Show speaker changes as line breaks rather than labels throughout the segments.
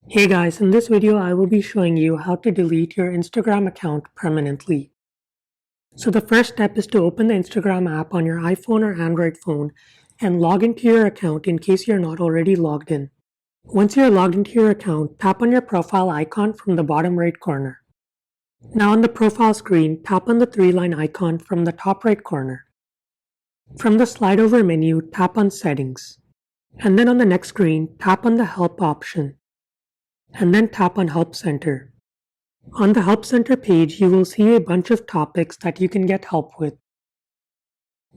Hey guys, in this video I will be showing you how to delete your Instagram account permanently. So the first step is to open the Instagram app on your iPhone or Android phone and log into your account in case you're not already logged in. Once you're logged into your account, tap on your profile icon from the bottom right corner. Now on the profile screen, tap on the three-line icon from the top right corner. From the slide over menu, tap on Settings. And then on the next screen, tap on the Help option. And then tap on Help Center. On the Help Center page, you will see a bunch of topics that you can get help with.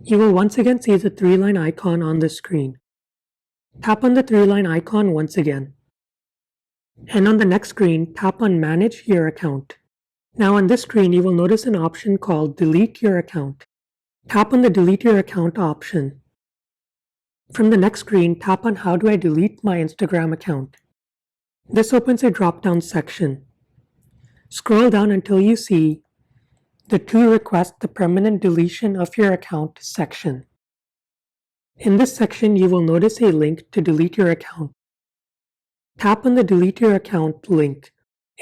You will once again see the three-line icon on the screen. Tap on the three-line icon once again. And on the next screen, tap on Manage Your Account. Now on this screen, you will notice an option called Delete Your Account. Tap on the Delete Your Account option. From the next screen, tap on How do I delete my Instagram account? This opens a drop-down section. Scroll down until you see the To Request the Permanent Deletion of Your Account section. In this section, you will notice a link to delete your account. Tap on the Delete Your Account link,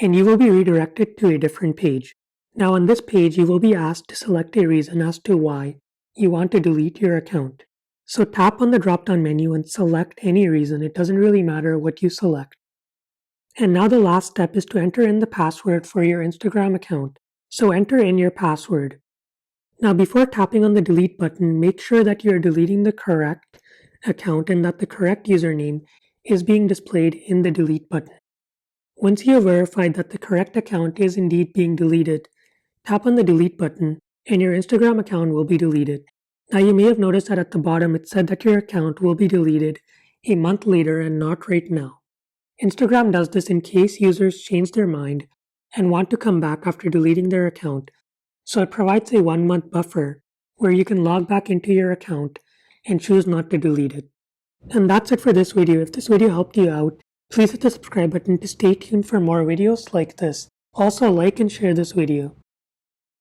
and you will be redirected to a different page. Now on this page, you will be asked to select a reason as to why you want to delete your account. So tap on the drop-down menu and select any reason. It doesn't really matter what you select. And now the last step is to enter in the password for your Instagram account. So enter in your password. Now before tapping on the delete button, make sure that you are deleting the correct account and that the correct username is being displayed in the delete button. Once you have verified that the correct account is indeed being deleted, tap on the delete button and your Instagram account will be deleted. Now you may have noticed that at the bottom it said that your account will be deleted a month later and not right now. Instagram does this in case users change their mind and want to come back after deleting their account, so it provides a 1-month buffer where you can log back into your account and choose not to delete it. And that's it for this video. If this video helped you out, please hit the subscribe button to stay tuned for more videos like this. Also, like and share this video.